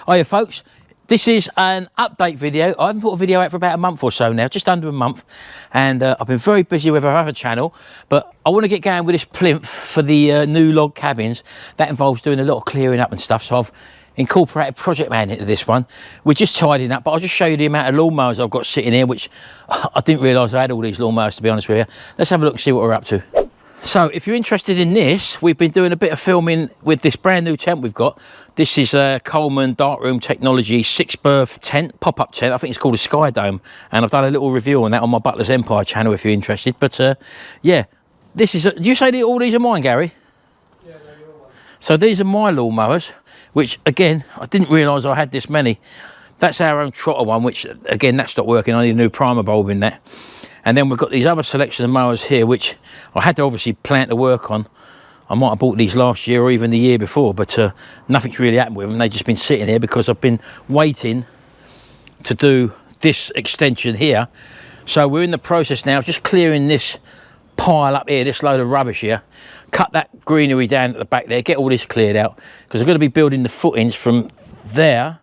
Hiya folks, this is an update video. I haven't put a video out for about a month or so now, just under a month, and I've been very busy with our other channel, but I want to get going with this plinth for the new log cabins. That involves doing a lot of clearing up and stuff, so I've incorporated Project Man into this one. We're just tidying up, but I'll just show you the amount of lawnmowers I've got sitting here, which I didn't realise I had all these lawnmowers, to be honest with you. Let's have a look and see what we're up to. So if you're interested in this, we've been doing a bit of filming with this brand new tent we've got. This is a Coleman Darkroom Technology 6-berth tent, pop-up tent. I think it's called a Sky Dome, and I've done a little review on that on my Butler's Empire channel if you're interested. But yeah, this is you say that all these are mine, Gary? Yeah, they're your ones. So these are my lawnmowers, which again, I didn't realise I had this many. That's our own Trotter one, which again, that stopped working. I need a new primer bulb in that. And then we've got these other selection of mowers here, which I had to obviously plan to work on. I might have bought these last year or even the year before, but nothing's really happened with them. They've just been sitting here because I've been waiting to do this extension here. So we're in the process now of just clearing this pile up here, this load of rubbish here. Cut that greenery down at the back there, get all this cleared out, because I'm going to be building the footings from there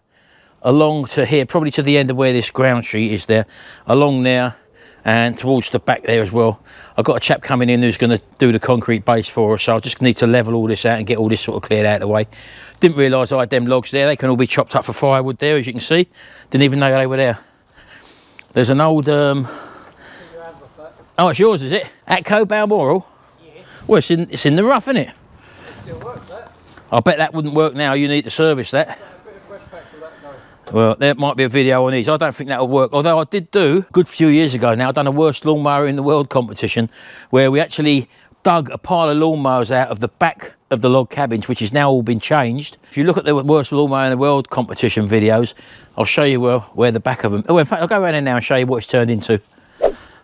along to here, probably to the end of where this ground sheet is there, along there, and towards the back there as well. I've got a chap coming in who's going to do the concrete base for us, so I just need to level all this out and get all this sort of cleared out of the way. Didn't realise I had them logs there. They can all be chopped up for firewood there, as you can see. Didn't even know they were there. There's an old oh, it's yours, is it? Atco Balmoral? Yeah. Well, it's in the rough, isn't it? It still works, that. I bet that wouldn't work now. You need to service that. Well, there might be a video on these. I don't think that'll work. Although I did do, a good few years ago now, I've done a worst lawnmower in the world competition where we actually dug a pile of lawnmowers out of the back of the log cabins, which has now all been changed. If you look at the worst lawnmower in the world competition videos, I'll show you where the back of them... Oh, in fact, I'll go around there now and show you what it's turned into.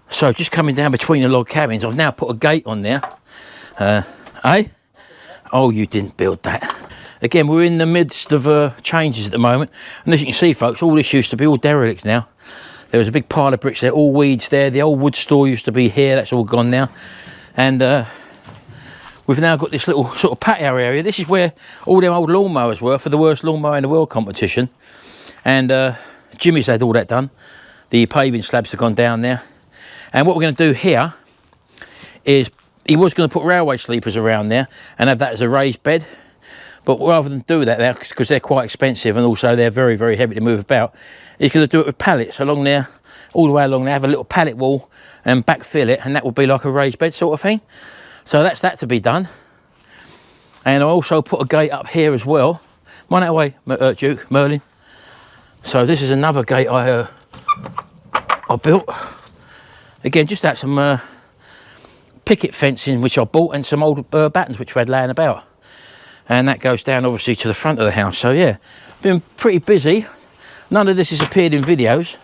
So just coming down between the log cabins, I've now put a gate on there. Eh? Oh, you didn't build that. Again, we're in the midst of changes at the moment, and as you can see folks, all this used to be all derelicts now. There was a big pile of bricks there, all weeds there. The old wood store used to be here, that's all gone now. And we've now got this little sort of patio area. This is where all them old lawnmowers were for the worst lawnmower in the world competition. And Jimmy's had all that done. The paving slabs have gone down there. And what we're going to do here is, he was going to put railway sleepers around there and have that as a raised bed. But rather than do that there, because they're quite expensive and also they're very, very heavy to move about, he's going to do it with pallets along there, all the way along there, have a little pallet wall and backfill it, and that will be like a raised bed sort of thing. So that's that to be done. And I also put a gate up here as well. Mind that way, Duke, Merlin. So this is another gate I built. Again, just had some picket fencing which I bought, and some old battens which we had laying about. And that goes down obviously to the front of the house. So yeah, been pretty busy. None of this has appeared in videos.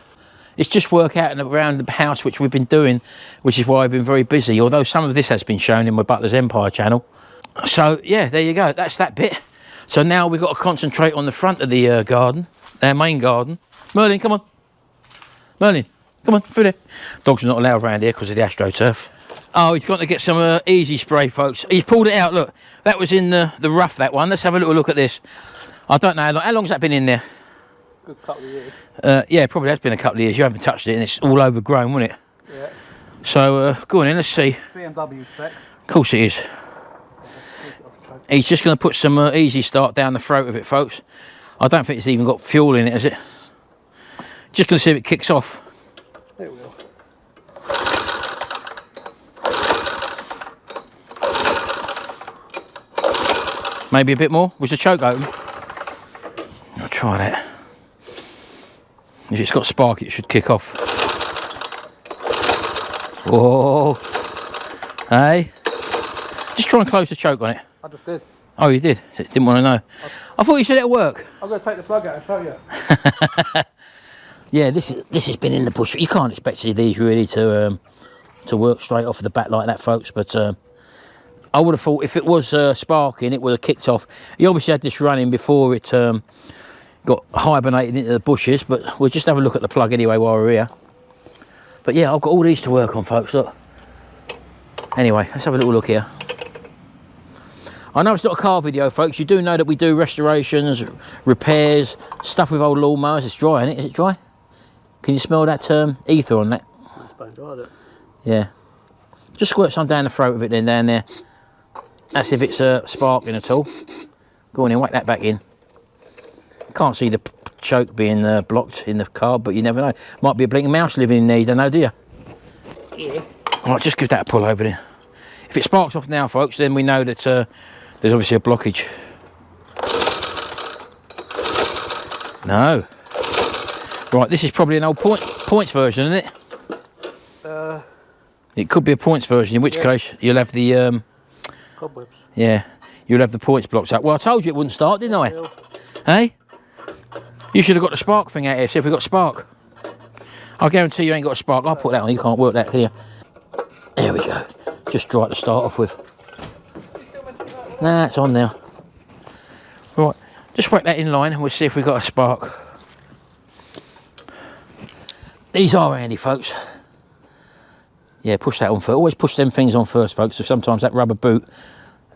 It's just work out and around the house which we've been doing, which is why I've been very busy, although some of this has been shown in my Butler's Empire channel. So yeah, there you go, that's that bit. So now we've got to concentrate on the front of the garden, our main garden. Merlin, come on. Merlin, come on, through there. Dogs are not allowed around here because of the AstroTurf. Oh, he's got to get some easy spray, folks. He's pulled it out, look. That was in the rough, that one. Let's have a little look at this. I don't know, how long's that been in there? Good couple of years. Yeah, probably has been a couple of years. You haven't touched it and it's all overgrown, wasn't it? Yeah. So, go on in, let's see. BMW spec. Of course it is. He's just going to put some easy start down the throat of it, folks. I don't think it's even got fuel in it, has it? Just going to see if it kicks off. It will. Maybe a bit more. Was the choke open? I'll try that. If it's got spark, it should kick off. Whoa. Hey. Just try and close the choke on it. I just did. Oh, you did? Didn't want to know. I thought you said it'll work. I'm going to take the plug out and show you. Yeah, this has been in the bush. You can't expect these really to work straight off the bat like that, folks. But I would have thought if it was sparking, it would have kicked off. He obviously had this running before it got hibernated into the bushes, but we'll just have a look at the plug anyway while we're here. But yeah, I've got all these to work on, folks, look. Anyway, let's have a little look here. I know it's not a car video, folks. You do know that we do restorations, repairs, stuff with old lawnmowers. It's dry, isn't it? Is it dry? Can you smell that ether on that? It's bone dry, is it? Yeah. Just squirt some down the throat of it then, down there. That's if it's sparking at all. Go on in, whack that back in. Can't see the choke being blocked in the car, but you never know. Might be a blinking mouse living in there, you don't know, do you? Yeah. All right, just give that a pull over there. If it sparks off now, folks, then we know that there's obviously a blockage. No. Right, this is probably an old points version, isn't it? It could be a points version, in which case you'll have the... cobwebs. Yeah, you'll have the points blocked up. Well, I told you it wouldn't start, didn't I? Hey? You should have got the spark thing out here, see if we got spark. I guarantee you ain't got a spark. I'll put that on, you can't work that, can you? There we go. Just dry to start off with. Nah, it's on now. Right, just whack that in line and we'll see if we've got a spark. These are handy, folks. Yeah, push that on first. Always push them things on first, folks. So sometimes that rubber boot,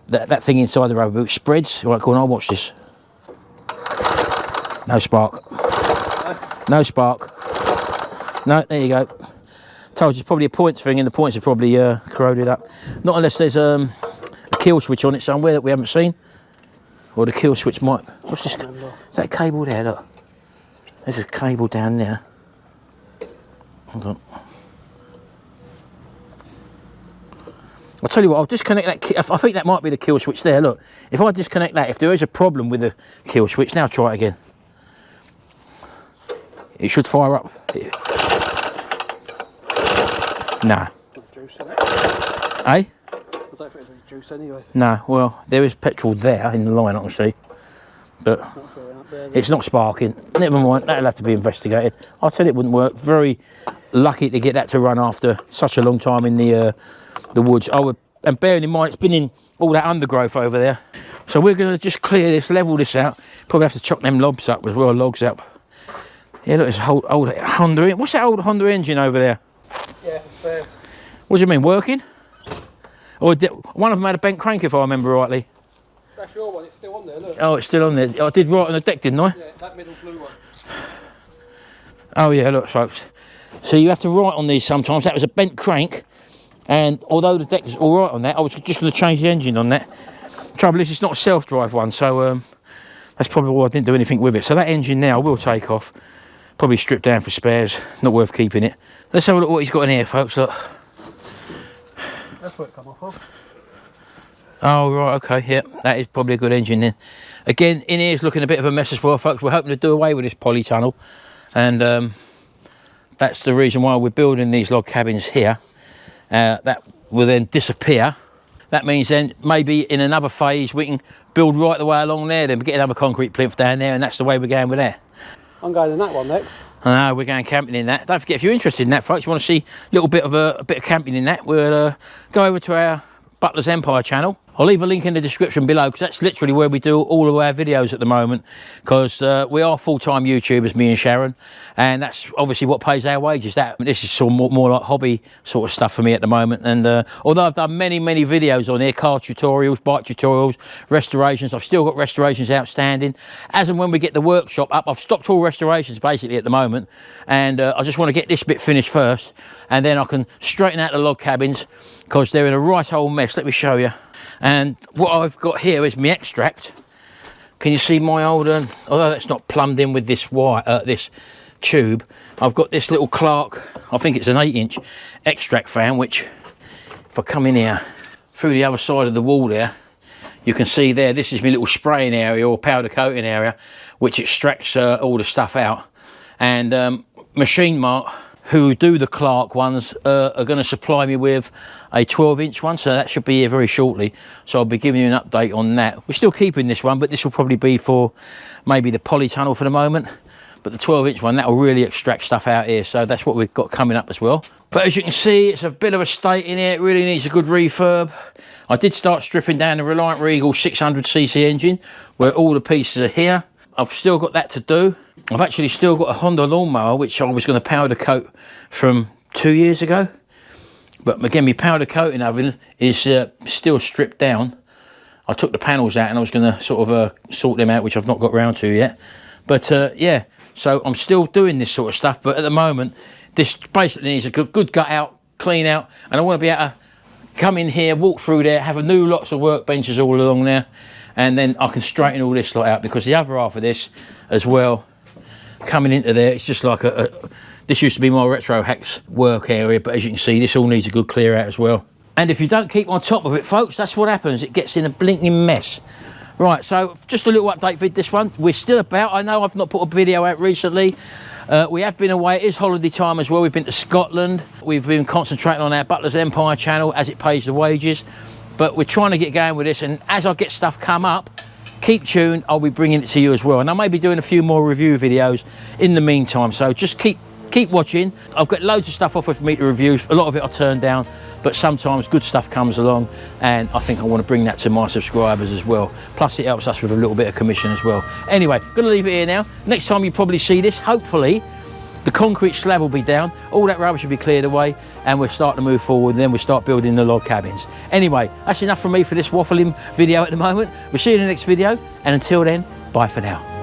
that thing inside the rubber boot spreads. Right, go on, I'll watch this. No spark. No spark. No, there you go. Told you it's probably a points thing, and the points are probably corroded up. Not unless there's a kill switch on it somewhere that we haven't seen. Or the kill switch might... What's this? Is that a cable there? Look. There's a cable down there. Hold on. I'll tell you what, I'll disconnect that. I think that might be the kill switch there. Look, if I disconnect that, if there is a problem with the kill switch, now try it again. It should fire up. Nah. Eh? I don't think there's any juice anyway. No, well, there is petrol there in the line, I can see. But it's not sparking. Never mind, that'll have to be investigated. I said it wouldn't work. Very lucky to get that to run after such a long time in the woods. And bearing in mind, it's been in all that undergrowth over there. So we're going to just clear this, level this out. Probably have to chop them logs up as well, logs up. Yeah, look, it's an old Honda. What's that old Honda engine over there? Yeah, it's spares. What do you mean, working? Or one of them had a bent crank, if I remember rightly. That's your one, it's still on there, look. Oh, it's still on there. I did right on the deck, didn't I? Yeah, that middle blue one. Oh yeah, look, folks. So you have to write on these sometimes. That was a bent crank, and although the deck is all right on that, I was just going to change the engine on that. Trouble is, it's not a self-drive one, so that's probably why I didn't do anything with it. So that engine now will take off. Probably stripped down for spares. Not worth keeping it. Let's have a look what he's got in here, folks. Look. That's where it come off of. Oh, right, okay, yeah. That is probably a good engine then. Again, in here's looking a bit of a mess as well, folks. We're hoping to do away with this polytunnel. And that's the reason why we're building these log cabins here. That will then disappear. That means then maybe in another phase we can build right the way along there, then we get another concrete plinth down there, and that's the way we're going with that. I'm going in that one next. I know, we're going camping in that. Don't forget, if you're interested in that, folks, you want to see a little bit of a bit of camping in that, we'll go over to our Butler's Empire channel. I'll leave a link in the description below, because that's literally where we do all of our videos at the moment, because we are full-time YouTubers, me and Sharon, and that's obviously what pays our wages. This is sort of more like hobby sort of stuff for me at the moment. And although I've done many videos on here, car tutorials, bike tutorials, restorations, I've still got restorations outstanding. As and when we get the workshop up, I've stopped all restorations basically at the moment, and I just want to get this bit finished first, and then I can straighten out the log cabins, because they're in a right old mess. Let me show you. And what I've got here is my extract. Can you see my old, although that's not plumbed in with this wire, this tube, I've got this little Clark, I think it's an 8-inch extract fan, which if I come in here through the other side of the wall there, you can see there, this is my little spraying area or powder coating area, which extracts all the stuff out. And Machine Mart, who do the Clark ones, are going to supply me with a 12-inch one, so that should be here very shortly. So I'll be giving you an update on that. We're still keeping this one, but this will probably be for maybe the polytunnel for the moment. But the 12-inch one, that will really extract stuff out here, so that's what we've got coming up as well. But as you can see, it's a bit of a state in here. It really needs a good refurb. I did start stripping down the Reliant Regal 600cc engine, where all the pieces are here. I've still got that to do. I've actually still got a Honda lawnmower, which I was going to powder coat from 2 years ago. But again, my powder coating oven is still stripped down. I took the panels out and I was going to sort of sort them out, which I've not got round to yet. But yeah, so I'm still doing this sort of stuff, but at the moment this basically needs a good gut out, clean out, and I want to be able to come in here, walk through there, have a new lots of workbenches all along there, and then I can straighten all this lot out, because the other half of this as well, coming into there, it's just like this used to be my Retro Hacks work area, but as you can see, this all needs a good clear out as well. And if you don't keep on top of it, folks, that's what happens. It gets in a blinking mess. Right, so just a little update vid this one. We're still about. I know I've not put a video out recently. We have been away. It is holiday time as well. We've been to Scotland. We've been concentrating on our Butler's Empire channel as it pays the wages. But we're trying to get going with this, and as I get stuff come up, keep tuned. I'll be bringing it to you as well. And I may be doing a few more review videos in the meantime, so just keep watching. I've got loads of stuff offered for me to review. A lot of it I turn down, but sometimes good stuff comes along, and I think I want to bring that to my subscribers as well. Plus it helps us with a little bit of commission as well. Anyway, gonna leave it here now. Next time you probably see this, hopefully the concrete slab will be down, all that rubbish will be cleared away, and we'll start to move forward, and then we'll start building the log cabins. Anyway, that's enough from me for this waffling video at the moment. We'll see you in the next video, and until then, bye for now.